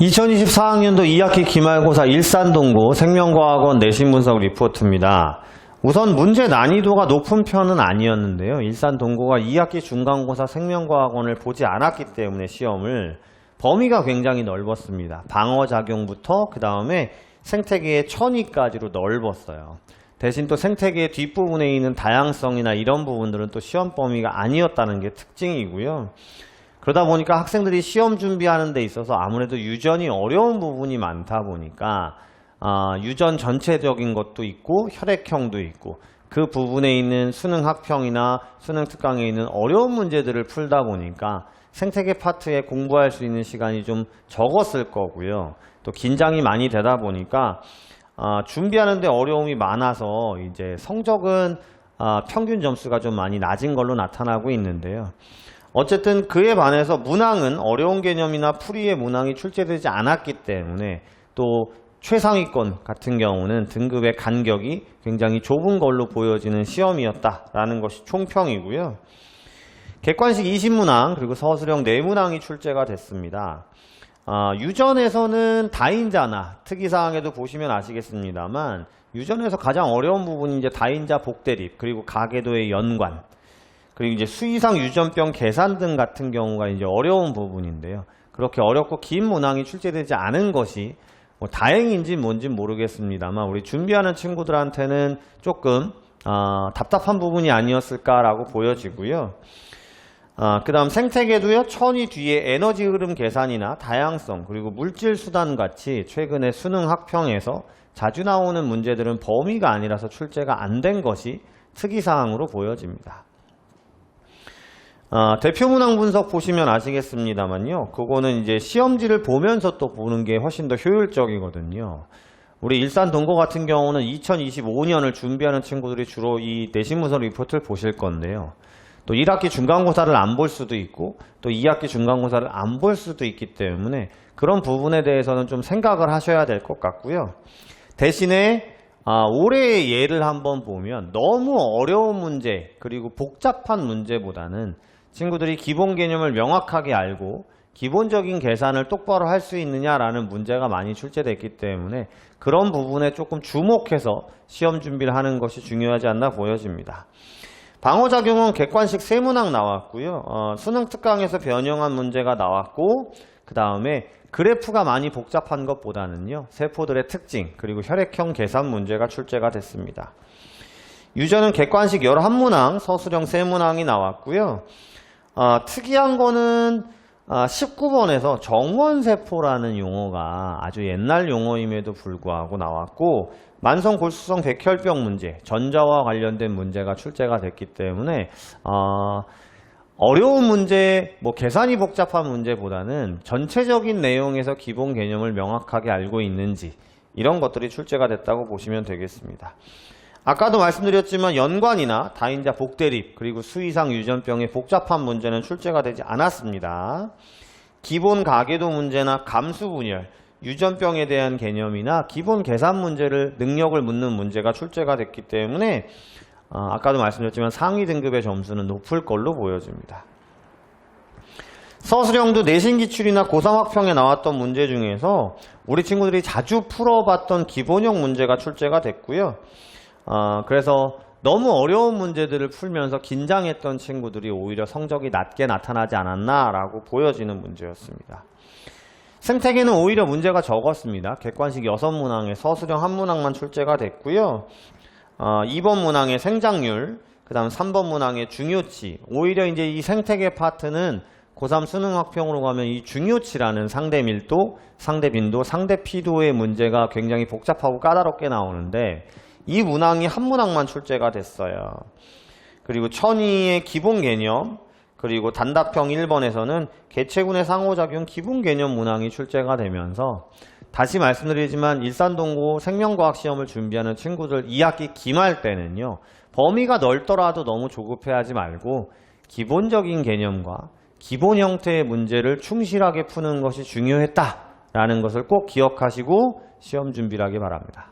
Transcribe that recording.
2024학년도 2학기 기말고사 일산동고 생명과학원 내신분석 리포트입니다. 우선 문제 난이도가 높은 편은 아니었는데요. 일산동고가 2학기 중간고사 생명과학원을 보지 않았기 때문에 시험을 범위가 굉장히 넓었습니다. 방어작용부터 그 다음에 생태계의 천위까지로 넓었어요. 대신 또 생태계의 뒷부분에 있는 다양성이나 이런 부분들은 또 시험 범위가 아니었다는 게 특징이고요. 그러다 보니까 학생들이 시험 준비하는 데 있어서 아무래도 유전이 어려운 부분이 많다 보니까 유전 전체적인 것도 있고 혈액형도 있고 그 부분에 있는 수능 학평이나 수능 특강에 있는 어려운 문제들을 풀다 보니까 생태계 파트에 공부할 수 있는 시간이 좀 적었을 거고요. 또 긴장이 많이 되다 보니까 준비하는 데 어려움이 많아서 이제 성적은 평균 점수가 좀 많이 낮은 걸로 나타나고 있는데요. 어쨌든 그에 반해서 문항은 어려운 개념이나 풀이의 문항이 출제되지 않았기 때문에 또 최상위권 같은 경우는 등급의 간격이 굉장히 좁은 걸로 보여지는 시험이었다라는 것이 총평이고요. 객관식 20문항 그리고 서술형 4문항이 출제가 됐습니다. 유전에서는 다인자나 특이사항에도 보시면 아시겠습니다만 유전에서 가장 어려운 부분이 이제 다인자 복대립 그리고 가계도의 연관 그리고 이제 수이상 유전병 계산 등 같은 경우가 이제 어려운 부분인데요. 그렇게 어렵고 긴 문항이 출제되지 않은 것이 뭐 다행인지 뭔지 모르겠습니다만 우리 준비하는 친구들한테는 조금 답답한 부분이 아니었을까라고 보여지고요. 그 다음 생태계도요. 천위 뒤에 에너지 흐름 계산이나 다양성 그리고 물질 수단 같이 최근에 수능 학평에서 자주 나오는 문제들은 범위가 아니라서 출제가 안 된 것이 특이사항으로 보여집니다. 대표 문항 분석 보시면 아시겠습니다만요. 그거는 이제 시험지를 보면서 또 보는 게 훨씬 더 효율적이거든요. 우리 일산동고 같은 경우는 2025년을 준비하는 친구들이 주로 이 내신분석 리포트를 보실 건데요. 또 1학기 중간고사를 안 볼 수도 있고 또 2학기 중간고사를 안 볼 수도 있기 때문에 그런 부분에 대해서는 좀 생각을 하셔야 될 것 같고요. 대신에 올해의 예를 한번 보면 너무 어려운 문제 그리고 복잡한 문제보다는 친구들이 기본 개념을 명확하게 알고 기본적인 계산을 똑바로 할 수 있느냐라는 문제가 많이 출제됐기 때문에 그런 부분에 조금 주목해서 시험 준비를 하는 것이 중요하지 않나 보여집니다. 방어작용은 객관식 3문항 나왔고요. 수능 특강에서 변형한 문제가 나왔고 그 다음에 그래프가 많이 복잡한 것보다는요. 세포들의 특징 그리고 혈액형 계산 문제가 출제가 됐습니다. 유전은 객관식 11문항 서술형 3문항이 나왔고요. 특이한 거는 19번에서 정원세포라는 용어가 아주 옛날 용어임에도 불구하고 나왔고 만성골수성 백혈병 문제, 전자와 관련된 문제가 출제가 됐기 때문에 어려운 문제, 뭐 계산이 복잡한 문제보다는 전체적인 내용에서 기본 개념을 명확하게 알고 있는지 이런 것들이 출제가 됐다고 보시면 되겠습니다. 아까도 말씀드렸지만 연관이나 다인자 복대립 그리고 수이상 유전병의 복잡한 문제는 출제가 되지 않았습니다. 기본 가계도 문제나 감수 분열, 유전병에 대한 개념이나 기본 계산 문제를 능력을 묻는 문제가 출제가 됐기 때문에 아까도 말씀드렸지만 상위 등급의 점수는 높을 걸로 보여집니다. 서술형도 내신기출이나 고3 학평에 나왔던 문제 중에서 우리 친구들이 자주 풀어봤던 기본형 문제가 출제가 됐고요. 그래서 너무 어려운 문제들을 풀면서 긴장했던 친구들이 오히려 성적이 낮게 나타나지 않았나라고 보여지는 문제였습니다. 생태계는 오히려 문제가 적었습니다. 객관식 6문항에 서술형 1문항만 출제가 됐고요. 2번 문항의 생장률, 그 다음 3번 문항의 중요치. 오히려 이제 이 생태계 파트는 고3 수능 학평으로 가면 이 중요치라는 상대 밀도, 상대 빈도, 상대 피도의 문제가 굉장히 복잡하고 까다롭게 나오는데 이 문항이 한 문항만 출제가 됐어요. 그리고 천위의 기본 개념, 그리고 단답형 1번에서는 개체군의 상호작용 기본 개념 문항이 출제가 되면서 다시 말씀드리지만 일산동고 생명과학 시험을 준비하는 친구들 2학기 기말 때는요. 범위가 넓더라도 너무 조급해하지 말고 기본적인 개념과 기본 형태의 문제를 충실하게 푸는 것이 중요했다라는 것을 꼭 기억하시고 시험 준비를 하기 바랍니다.